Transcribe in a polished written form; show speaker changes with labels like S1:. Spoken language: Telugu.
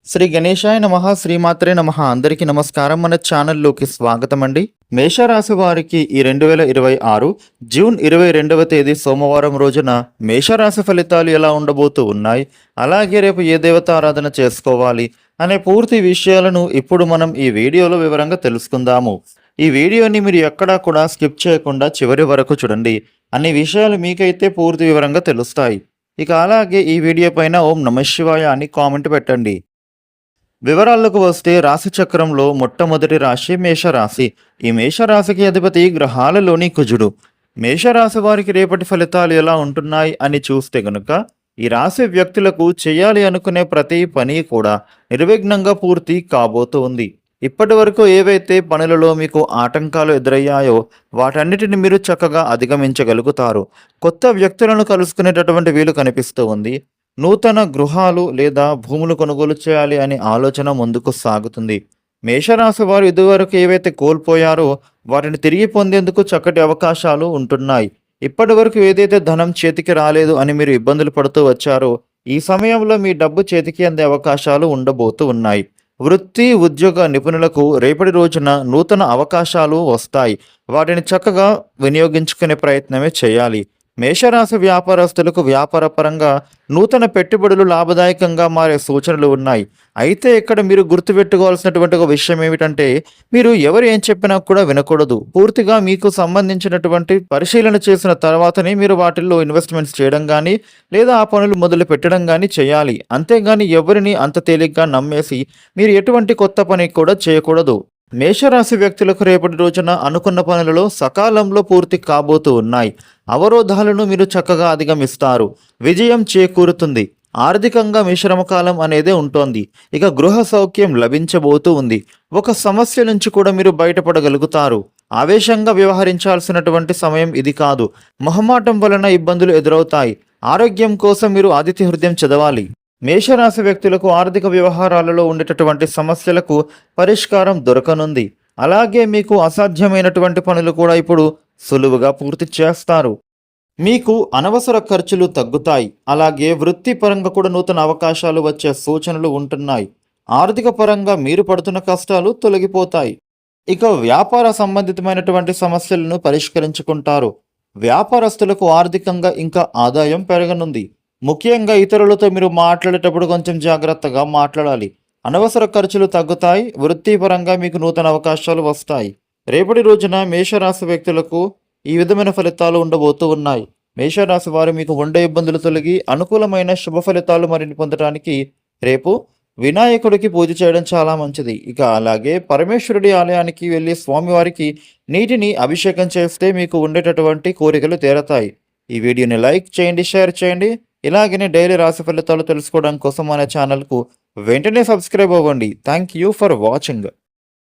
S1: శ్రీ గణేశాయ నమః శ్రీమాత్రే నమః అందరికీ నమస్కారం. మన ఛానల్లోకి స్వాగతం అండి. మేషరాశి వారికి ఈ 2026 జూన్ 22వ తేదీ సోమవారం రోజున మేషరాశి ఫలితాలు ఎలా ఉండబోతూ ఉన్నాయి, అలాగే రేపు ఏ దేవతారాధన చేసుకోవాలి అనే పూర్తి విషయాలను ఇప్పుడు మనం ఈ వీడియోలో వివరంగా తెలుసుకుందాము. ఈ వీడియోని మీరు ఎక్కడా కూడా స్కిప్ చేయకుండా చివరి వరకు చూడండి. అన్ని విషయాలు మీకైతే పూర్తి వివరంగా తెలుస్తాయి. ఇక అలాగే ఈ వీడియో పైన ఓం నమఃశివాయ అని కామెంట్ పెట్టండి. వివరాలకు వస్తే రాశి చక్రంలో మొట్టమొదటి రాశి మేషరాశి. ఈ మేషరాశికి అధిపతి గ్రహాలలోని కుజుడు. మేషరాశి వారికి రేపటి ఫలితాలు ఎలా ఉంటున్నాయి అని చూస్తే గనుక ఈ రాశి వ్యక్తులకు చేయాలి అనుకునే ప్రతి పని కూడా నిర్విఘ్నంగా పూర్తి కాబోతుంది. ఇప్పటి వరకు ఏవైతే పనులలో మీకు ఆటంకాలు ఎదురయ్యాయో వాటన్నిటిని మీరు చక్కగా అధిగమించగలుగుతారు. కొత్త వ్యక్తులను కలుసుకునేటటువంటి వీలు కనిపిస్తూ ఉంది. నూతన గృహాలు లేదా భూములు కొనుగోలు చేయాలి అనే ఆలోచన ముందుకు సాగుతుంది. మేషరాశి వారు ఇదివరకు ఏవైతే కోల్పోయారో వాటిని తిరిగి పొందేందుకు చక్కటి అవకాశాలు ఉంటున్నాయి. ఇప్పటి వరకు ఏదైతే ధనం చేతికి రాలేదు అని మీరు ఇబ్బందులు పడుతూ వచ్చారో ఈ సమయంలో మీ డబ్బు చేతికి అందే అవకాశాలు ఉండబోతూ ఉన్నాయి. వృత్తి ఉద్యోగ నిపుణులకు రేపటి రోజున నూతన అవకాశాలు వస్తాయి. వాటిని చక్కగా వినియోగించుకునే ప్రయత్నమే చేయాలి. మేషరాశి వ్యాపారస్తులకు వ్యాపార పరంగా నూతన పెట్టుబడులు లాభదాయకంగా మారే సూచనలు ఉన్నాయి. అయితే ఇక్కడ మీరు గుర్తుపెట్టుకోవాల్సినటువంటి ఒక విషయం ఏమిటంటే మీరు ఎవరు ఏం చెప్పినా కూడా వినకూడదు. పూర్తిగా మీకు సంబంధించినటువంటి పరిశీలన చేసిన తర్వాతనే మీరు వాటిల్లో ఇన్వెస్ట్మెంట్స్ చేయడం కానీ లేదా ఆ పనులు మొదలు పెట్టడం కానీ చేయాలి. అంతేగాని ఎవరిని అంత తేలిగ్గా నమ్మేసి మీరు ఎటువంటి కొత్త పని కూడా చేయకూడదు. మేషరాశి వ్యక్తులకు రేపటి రోజున అనుకున్న పనులలో సకాలంలో పూర్తి కాబోతూ ఉన్నాయి. అవరోధాలను మీరు చక్కగా అధిగమిస్తారు. విజయం చేకూరుతుంది. ఆర్థికంగా మిశ్రమ కాలం అనేదే ఉంటోంది. ఇక గృహ సౌఖ్యం లభించబోతూ ఉంది. ఒక సమస్య నుంచి కూడా మీరు బయటపడగలుగుతారు. ఆవేశంగా వ్యవహరించాల్సినటువంటి సమయం ఇది కాదు. మొహమాటం వలన ఇబ్బందులు ఎదురవుతాయి. ఆరోగ్యం కోసం మీరు ఆదిత్య హృదయం చదవాలి. మేషరాశి వ్యక్తులకు ఆర్థిక వ్యవహారాలలో ఉండేటటువంటి సమస్యలకు పరిష్కారం దొరకనుంది. అలాగే మీకు అసాధ్యమైనటువంటి పనులు కూడా ఇప్పుడు సులువుగా పూర్తి చేస్తారు. మీకు అనవసర ఖర్చులు తగ్గుతాయి. అలాగే వృత్తిపరంగా కూడా నూతన అవకాశాలు వచ్చే సూచనలు ఉంటున్నాయి. ఆర్థిక పరంగా మీరు పడుతున్న కష్టాలు తొలగిపోతాయి. ఇక వ్యాపార సంబంధితమైనటువంటి సమస్యలను పరిష్కరించుకుంటారు. వ్యాపారస్తులకు ఆర్థికంగా ఇంకా ఆదాయం పెరగనుంది. ముఖ్యంగా ఇతరులతో మీరు మాట్లాడేటప్పుడు కొంచెం జాగ్రత్తగా మాట్లాడాలి. అనవసర ఖర్చులు తగ్గుతాయి. వృత్తిపరంగా మీకు నూతన అవకాశాలు వస్తాయి. రేపటి రోజున మేషరాశి వ్యక్తులకు ఈ విధమైన ఫలితాలు ఉండబోతూ ఉన్నాయి. మేషరాశి వారు మీకు ఉండే ఇబ్బందులు తొలగి అనుకూలమైన శుభ ఫలితాలు మరిన్ని పొందడానికి రేపు వినాయకుడికి పూజ చేయడం చాలా మంచిది. ఇక అలాగే పరమేశ్వరుడి ఆలయానికి వెళ్ళి స్వామివారికి నీటిని అభిషేకం చేస్తే మీకు ఉండేటటువంటి కోరికలు తీరతాయి. ఈ వీడియోని లైక్ చేయండి, షేర్ చేయండి. ఇలాగనే డైలీ రాశి ఫలితాలు తెలుసుకోవడం కోసం మన ఛానల్కు వెంటనే సబ్స్క్రైబ్ అవ్వండి. Thank you for watching.